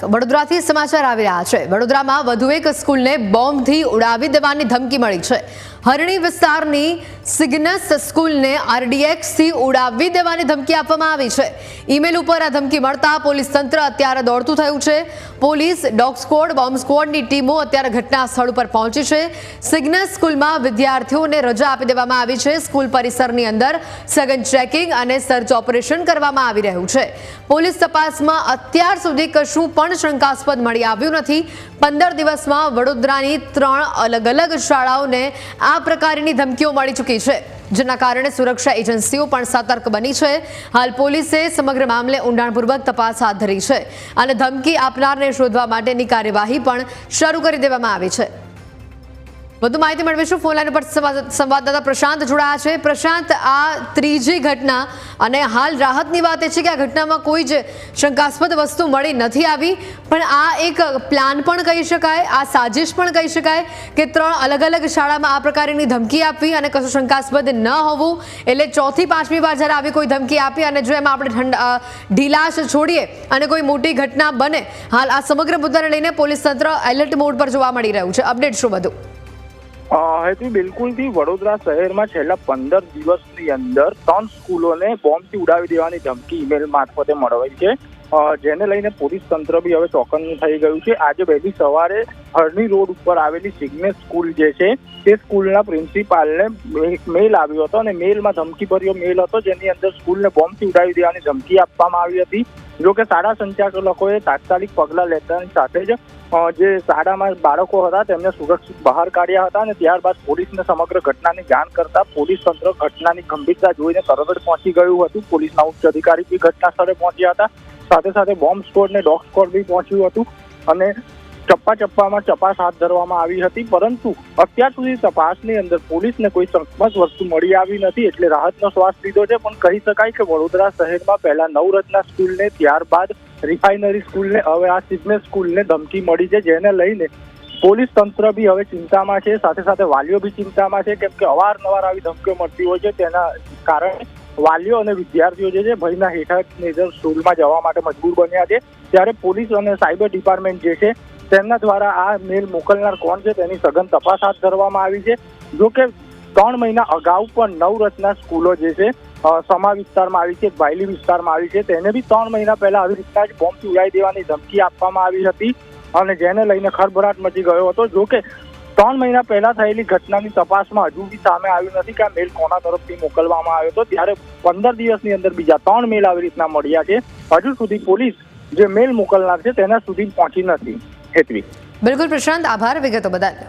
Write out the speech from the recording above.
વડોદરાથી સમાચાર આવી રહ્યા છે। વડોદરામાં વધુ એક સ્કૂલને બોમ્બથી ઉડાવી દેવાની ધમકી મળી છે। હરણી વિસ્તારની સિગ્નસ સ્કૂલને આરડીએક્સથી ઉડાવી દેવાની ધમકી આપવામાં આવી છે। ઈમેલ ઉપર આ ધમકી મળતા પોલીસ તંત્ર અત્યારે દોડતું થયું છે। પોલીસ, ડોગ સ્ક્વોડ, બોમ્બ સ્ક્વોડની ટીમો અત્યારે ઘટના સ્થળ ઉપર પહોંચી છે। સિગ્નસ સ્કૂલમાં વિદ્યાર્થીઓને રજા આપી દેવામાં આવી છે। સ્કૂલ પરિસરની અંદર સઘન ચેકિંગ અને સર્ચ ઓપરેશન કરવામાં આવી રહ્યું છે। પોલીસ તપાસમાં અત્યાર સુધી કશું પણ શંકાસ્પદ મળી આવ્યું નથી। 15 દિવસમાં વડોદરાની 3 અલગ અલગ શાળાઓને આ પ્રકારની ધમકીઓ મળી ચૂકી છે, જેના કારણે સુરક્ષા એજન્સીઓ પણ સતર્ક બની છે। હાલ પોલીસે સમગ્ર મામલે ઊંડાણપૂર્વક તપાસ હાથ ધરી છે અને ધમકી આપનારને શોધવા માટેની કાર્યવાહી પણ શરૂ કરી દેવામાં આવી છે। વધુ માહિતી મેળવીશું। ફોન લાઈન પર સંવાદદાતા પ્રશાંત જોડાયા છે। પ્રશાંત, આ ત્રીજી ઘટના અને હાલ રાહતની વાત એ છે કે આ ઘટનામાં કોઈ જ શંકાસ્પદ વસ્તુ મળી નથી આવી, પણ આ એક પ્લાન પણ કહી શકાય, આ સાજિશ પણ કહી શકાય કે 3 અલગ અલગ શાળામાં આ પ્રકારની ધમકી આપવી અને કશું શંકાસ્પદ ન હોવું, એટલે ચોથી પાંચમી વાર જ્યારે આવી કોઈ ધમકી આપી અને જો એમાં આપણે ઢીલાશ છોડીએ અને કોઈ મોટી ઘટના બને, હાલ આ સમગ્ર મુદ્દાને લઈને પોલીસ તંત્ર એલર્ટ મોડ પર જોવા મળી રહ્યું છે। અપડેટ શું બધું? હેતુ બિલકુલથી વડોદરા શહેરમાં છેલ્લા 15 દિવસની અંદર 3 સ્કૂલોને બોમ્બથી ઉડાવી દેવાની ધમકી ઈમેલ મારફતે મળવાઈ છે, જેને લઈને પોલીસ તંત્ર બી હવે ચોકન્નું થઈ ગયું છે। આજે વહેલી સવારે હરણી રોડ ઉપર આવેલી સિગ્નેસ સ્કૂલ જે છે તે સ્કૂલના પ્રિન્સિપાલને મેલ આવ્યો હતો અને મેલમાં ધમકીભર્યો મેલ હતો, જેની અંદર સ્કૂલને બોમ્બથી ઉડાવી દેવાની ધમકી આપવામાં આવી હતી। જો કે શાળા સંચાલકોએ તાત્કાલિક પગલાં લેતાની સાથે જ જે શાળામાં બાળકો હતા તેમને સુરક્ષિત બહાર કાઢ્યા હતા અને ત્યારબાદ પોલીસને સમગ્ર ઘટનાની જાણ કરતા પોલીસ તંત્ર ઘટનાની ગંભીરતા જોઈને તરત જ પહોંચી ગયું હતું। પોલીસના ઉચ્ચ અધિકારી બી ઘટના સ્થળે પહોંચ્યા હતા, સાથે સાથે બોમ્બ સ્ક્વોડ ને ડોગ સ્ક્વોડ બી પહોંચ્યું હતું અને ચપ્પામાં તપાસ હાથ ધરવામાં આવી હતી, પરંતુ અત્યાર સુધી તપાસની અંદર પોલીસને કોઈ શંકાસ્પદ વસ્તુ મળી આવી નથી, એટલે રાહતનો શ્વાસ લીધો છે। પણ કહી શકાય કે વડોદરા શહેરમાં પહેલા નવરત્ના સ્કૂલને, ત્યારબાદ રિફાઇનરી સ્કૂલને, હવે આ સિગ્નેસ સ્કૂલને ધમકી મળી છે, જેને લઈને પોલીસ તંત્ર બી હવે ચિંતામાં છે, સાથે સાથે વાલીઓ બી ચિંતામાં છે, કેમ કે અવારનવાર આવી ધમકીઓ મળતી હોય છે। તેના કારણે વાલીઓ અને વિદ્યાર્થીઓ જે છે ભયના હેઠળ સ્કૂલમાં જવા માટે મજબૂર બન્યા છે। ત્યારે પોલીસ અને સાયબર ડિપાર્ટમેન્ટ જે છે તેમના દ્વારા આ મેલ મોકલનાર કોણ છે તેની સઘન તપાસ હાથ ધરવામાં આવી છે। જો કે 3 મહિના અગાઉ પણ નવરત્ના સ્કૂલો જે છે સમા વિસ્તારમાં આવી છે, વાયલી વિસ્તારમાં આવી છે, તેને બી 3 મહિના પહેલા આવી રીતના જ બોમ્બથી ઉડાવી દેવાની ધમકી આપવામાં આવી હતી અને જેને લઈને ખળભળાટ મચી ગયો હતો। જો કે 3 મહિના પહેલા થયેલી ઘટનાની તપાસમાં હજુ બી સામે આવ્યું નથી કે આ મેલ કોના તરફથી મોકલવામાં આવ્યો હતો, ત્યારે 15 દિવસની અંદર બીજા 3 મેલ આવી રીતના મળ્યા છે। હજુ સુધી પોલીસ જે મેલ મોકલનાર છે તેના સુધી પહોંચી નથી। હેતવી, બિલકુલ પ્રશાંત, આભાર વિગતો બદલ।